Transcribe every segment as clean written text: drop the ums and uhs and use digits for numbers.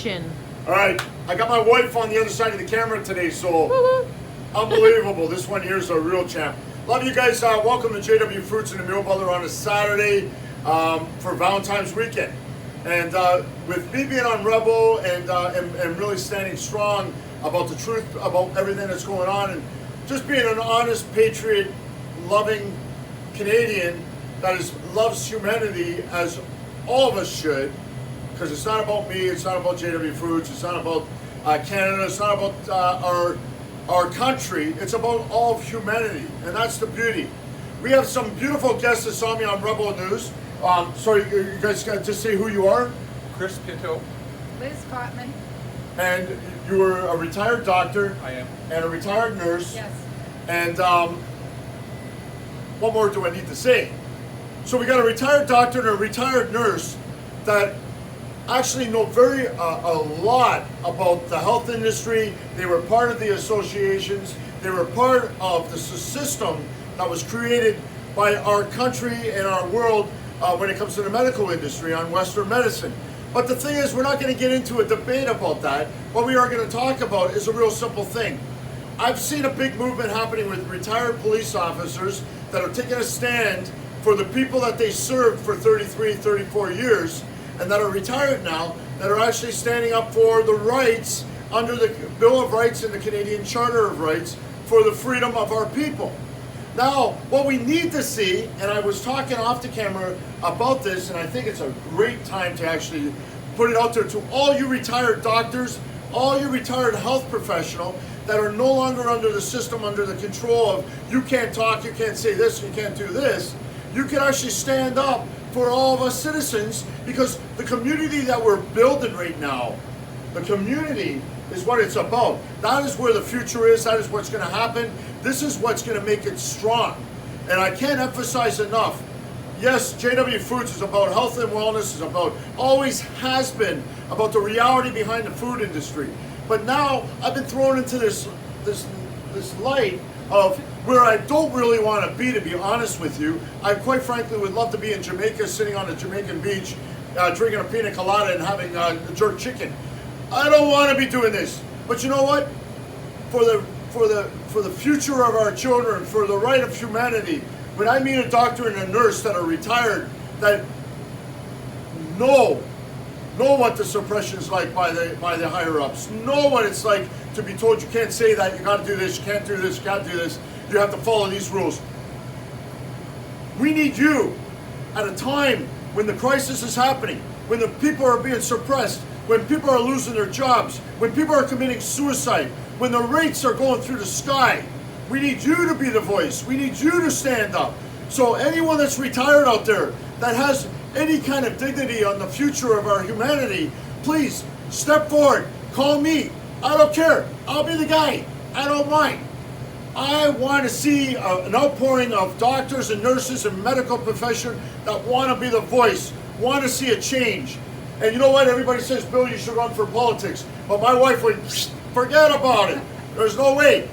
All right, I got my wife on the other side of the camera today, so unbelievable. This one here is a real champ. Love you guys. Welcome to Jwfoods and the Mule Butler on a Saturday for Valentine's weekend. And with me being on Rebel and really standing strong about the truth, about everything that's going on, and just being an honest, patriot, loving Canadian that loves humanity as all of us should. Because it's not about me, it's not about Jwfoods, it's not about Canada, it's not about our country, it's about all of humanity, and that's the beauty. We have some beautiful guests that saw me on Rebel News. Sorry, you guys got to just say who you are. Chris Pinto. Liz Cotman. And you were a retired doctor. I am. And a retired nurse. Yes. And what more do I need to say? So we got a retired doctor and a retired nurse that actually know a lot about the health industry. They were part of the associations. They were part of the system that was created by our country and our world when it comes to the medical industry on Western medicine. But the thing is, we're not going to get into a debate about that. What we are going to talk about is a real simple thing. I've seen a big movement happening with retired police officers that are taking a stand for the people that they served for 33, 34 years, and that are retired now, that are actually standing up for the rights under the Bill of Rights and the Canadian Charter of Rights for the freedom of our people. Now, what we need to see, and I was talking off the camera about this, and I think it's a great time to actually put it out there to all you retired doctors, all you retired health professionals that are no longer under the system, under the control of you can't talk, you can't say this, you can't do this. You can actually stand up for all of us citizens, because the community that we're building right now, the community is what it's about. That is where the future is. That is what's going to happen. This is what's going to make it strong. And I can't emphasize enough, yes, Jwfoods is about health and wellness, is about, always has been, about the reality behind the food industry. But now I've been thrown into this light of where I don't really want to be honest with you. I quite frankly would love to be in Jamaica, sitting on a Jamaican beach, drinking a pina colada and having jerk chicken. I don't want to be doing this. But you know what? For the future of our children, for the right of humanity, when I meet a doctor and a nurse that are retired, that know what the suppression is like by the higher ups, know what it's like to be told you can't say that, you got to do this, you can't do this, you can't do this, you have to follow these rules. We need you at a time when the crisis is happening, when the people are being suppressed, when people are losing their jobs, when people are committing suicide, when the rates are going through the sky. We need you to be the voice. We need you to stand up. So anyone that's retired out there that has any kind of dignity on the future of our humanity, please step forward. Call me. I don't care. I'll be the guy. I don't mind. I want to see an outpouring of doctors and nurses and medical profession that want to be the voice, want to see a change. And you know what? Everybody says, Bill, you should run for politics. But my wife would forget about it. There's no way.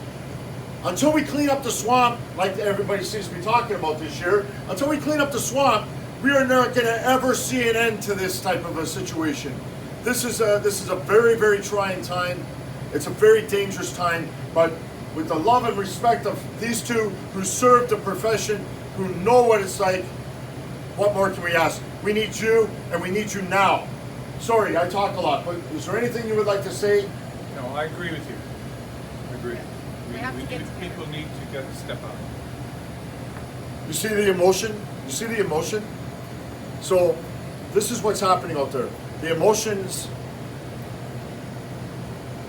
Until we clean up the swamp, like everybody seems to be talking about this year, until we clean up the swamp, we are not going to ever see an end to this type of a situation. This is a very, very trying time. It's a very dangerous time, but with the love and respect of these two who serve the profession, who know what it's like, what more can we ask? We need you, and we need you now. Sorry, I talk a lot, but is there anything you would like to say? No, I agree with you. I agree. We have to get People need to get a step up. You see the emotion? You see the emotion? So this is what's happening out there. The emotions.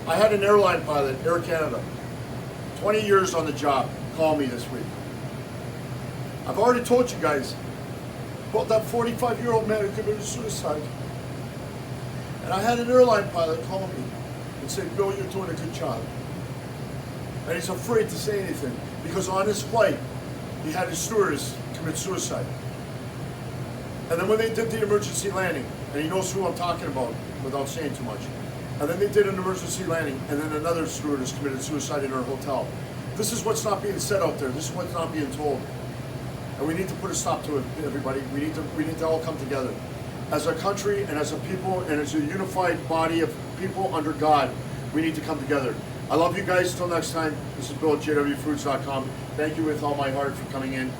I had an airline pilot, Air Canada, 20 years on the job, call me this week. I've already told you guys about that 45-year-old man who committed suicide. And I had an airline pilot call me and say, Bill, you're doing a good job. And he's afraid to say anything because on his flight, he had his stewardess commit suicide. And then when they did the emergency landing, and he knows who I'm talking about without saying too much, and then they did an emergency landing, and then another stewardess committed suicide in her hotel. This is what's not being said out there. This is what's not being told. And we need to put a stop to it, everybody. We need to all come together as a country and as a people and as a unified body of people under God. We need to come together. I love you guys. Till next time, this is Bill at Jwfoods.com. Thank you with all my heart for coming in.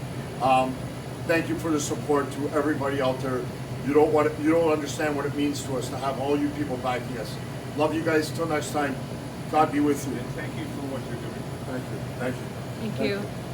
Thank you for the support to everybody out there. You don't understand what it means to us to have all you people backing us. Love you guys. Till next time, God be with you. And thank you for what you're doing. Thank you. Thank you. Thank you.